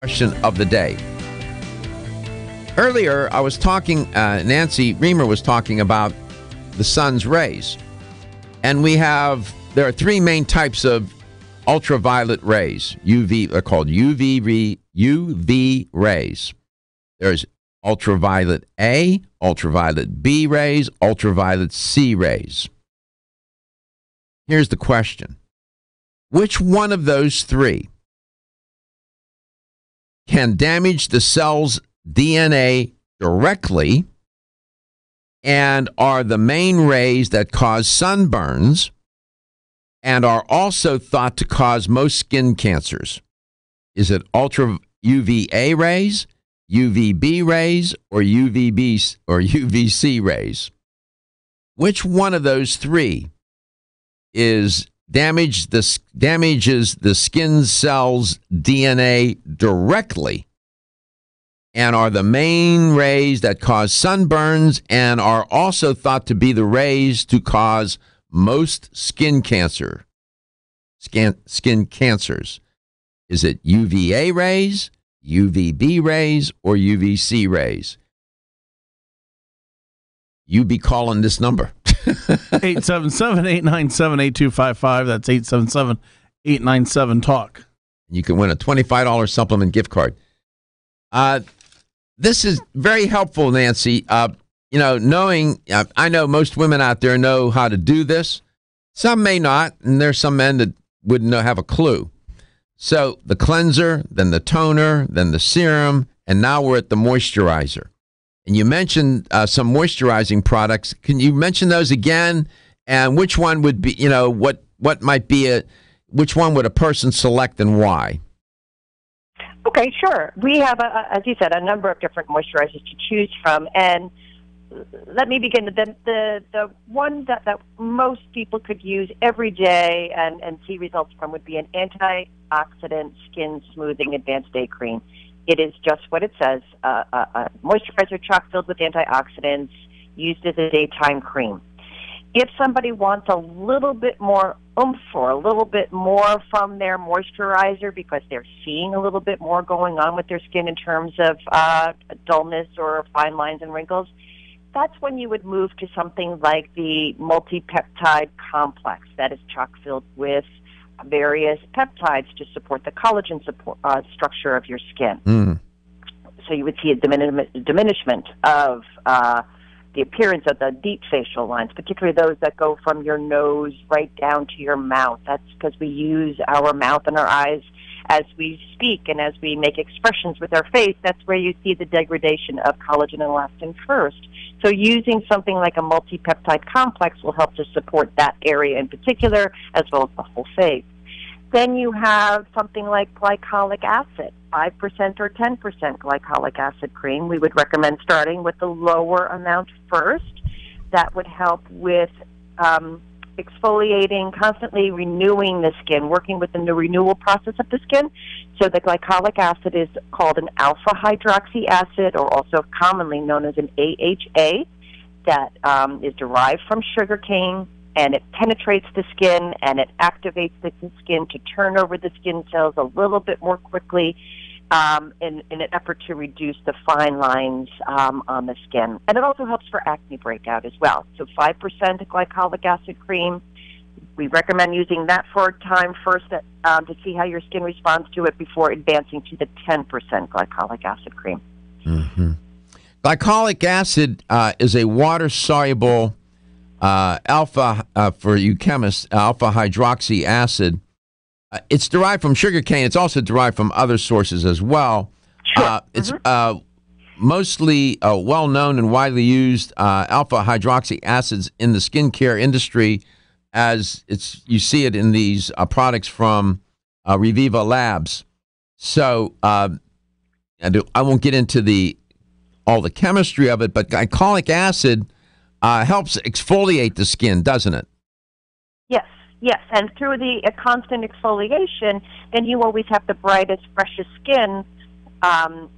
question of the day. Earlier, I was talking, Nancy Reamer was talking about the sun's rays. And there are three main types of ultraviolet rays. They're called UV rays. There's ultraviolet A, ultraviolet B rays, ultraviolet C rays. Here's the question. Which one of those three can damage the cell's DNA directly and are the main rays that cause sunburns and are also thought to cause most skin cancers? Is it ultra UVA rays, UVB rays, or UVB or UVC rays? Which one of those three damages the skin cell's DNA directly and are the main rays that cause sunburns and are also thought to be the rays to cause most skin cancers? Is it UVA rays, UVB rays, or UVC rays? You be calling this number. 877-897-8255. That's 877-897-TALK. You can win a $25 supplement gift card. This is very helpful, Nancy. Knowing, I know most women out there know how to do this. Some may not, and there's some men that wouldn't have a clue. So the cleanser, then the toner, then the serum, and now we're at the moisturizer. And you mentioned some moisturizing products. Can you mention those again? And which one would be, what might be which one would a person select and why? Okay, sure. We have, as you said, a number of different moisturizers to choose from. And let me begin. The one that most people could use every day and see results from would be an antioxidant skin smoothing advanced day cream. It is just what it says, a moisturizer chock filled with antioxidants used as a daytime cream. If somebody wants a little bit more oomph or a little bit more from their moisturizer because they're seeing a little bit more going on with their skin in terms of dullness or fine lines and wrinkles, that's when you would move to something like the multi-peptide complex that is chock filled with various peptides to support the collagen structure of your skin. So you would see a diminishment of the appearance of the deep facial lines, particularly those that go from your nose right down to your mouth. That's because we use our mouth and our eyes as we speak and as we make expressions with our face. That's where you see the degradation of collagen and elastin first. So using something like a multi-peptide complex will help to support that area in particular, as well as the whole face. Then you have something like glycolic acid, 5% or 10% glycolic acid cream. We would recommend starting with the lower amount first. That would help with exfoliating, constantly renewing the skin, working with the renewal process of the skin. So the glycolic acid is called an alpha hydroxy acid, or also commonly known as an AHA, that is derived from sugarcane, and it penetrates the skin and it activates the skin to turn over the skin cells a little bit more quickly in an effort to reduce the fine lines on the skin. And it also helps for acne breakout as well. So 5% glycolic acid cream. We recommend using that for a time first to see how your skin responds to it before advancing to the 10% glycolic acid cream. Mm-hmm. Glycolic acid is a water-soluble alpha, for you chemists, alpha hydroxy acid. It's derived from sugarcane. It's also derived from other sources as well. Sure. It's mostly well-known and widely used alpha hydroxy acids in the skincare industry, as you see it in these products from Reviva Labs. So I won't get into all the chemistry of it, but glycolic acid helps exfoliate the skin, doesn't it? Yes, and through the constant exfoliation, then you always have the brightest, freshest skin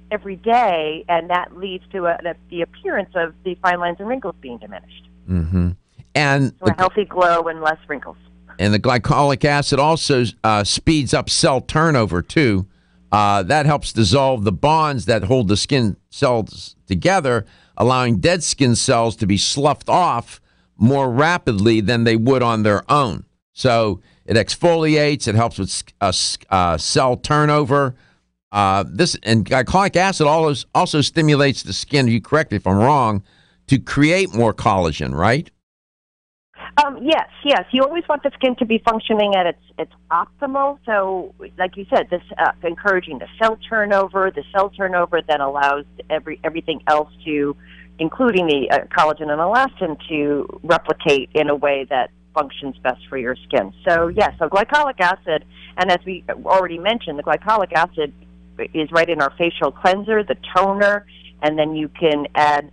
every day, and that leads to the appearance of the fine lines and wrinkles being diminished. Mm-hmm. And so a healthy glow and less wrinkles. And the glycolic acid also speeds up cell turnover, too, That helps dissolve the bonds that hold the skin cells together, allowing dead skin cells to be sloughed off more rapidly than they would on their own. So it exfoliates. It helps with cell turnover. Glycolic acid also stimulates the skin, you correct me if I'm wrong, to create more collagen, right? Yes. You always want the skin to be functioning at its optimal. So, like you said, this encouraging the cell turnover. The cell turnover then allows everything else to, including the collagen and elastin, to replicate in a way that functions best for your skin. So, so glycolic acid, and as we already mentioned, the glycolic acid is right in our facial cleanser, the toner, and then you can add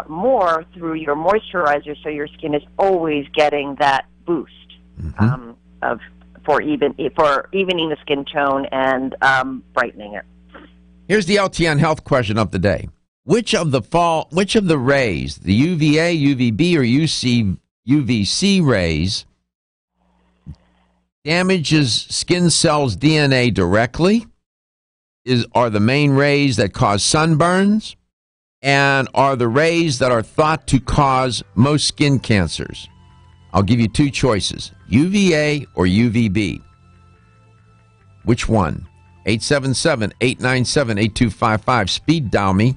more through your moisturizer, so your skin is always getting that boost for evening the skin tone and brightening it. Here's the LTN Health question of the day: Which of the rays, the UVA, UVB, or UVC rays, damages skin cells' DNA directly? Are the main rays that cause sunburns? And are the rays that are thought to cause most skin cancers? I'll give you two choices, UVA or UVB. Which one? 877-897-8255. Speed dial me.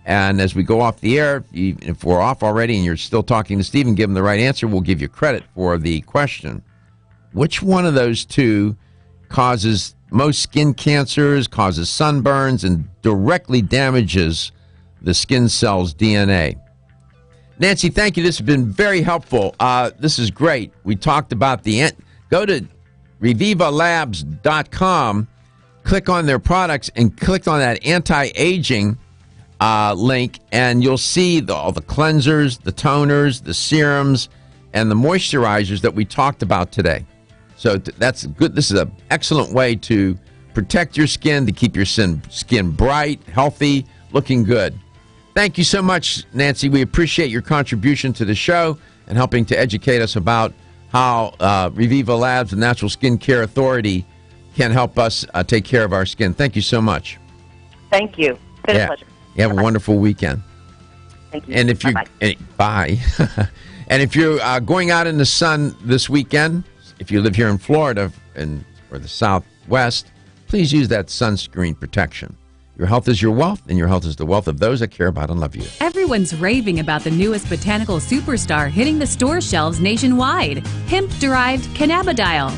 And as we go off the air, if we're off already and you're still talking to Stephen, give him the right answer, we'll give you credit for the question. Which one of those two causes most skin cancers, causes sunburns, and directly damages the skin cells' DNA? Nancy, thank you. This has been very helpful. This is great. We talked about go to revivalabs.com, click on their products, and click on that anti-aging link, and you'll see all the cleansers, the toners, the serums, and the moisturizers that we talked about today. So that's good. This is an excellent way to protect your skin, to keep your skin bright, healthy, looking good. Thank you so much, Nancy. We appreciate your contribution to the show and helping to educate us about how Reviva Labs, the Natural Skin Care Authority, can help us take care of our skin. Thank you so much. Thank you. Been a pleasure. You have a wonderful weekend. Thank you. And if you bye. And if you're going out in the sun this weekend, if you live here in Florida or the Southwest, please use that sunscreen protection. Your health is your wealth, and your health is the wealth of those that care about and love you. Everyone's raving about the newest botanical superstar hitting the store shelves nationwide, hemp-derived cannabidiol.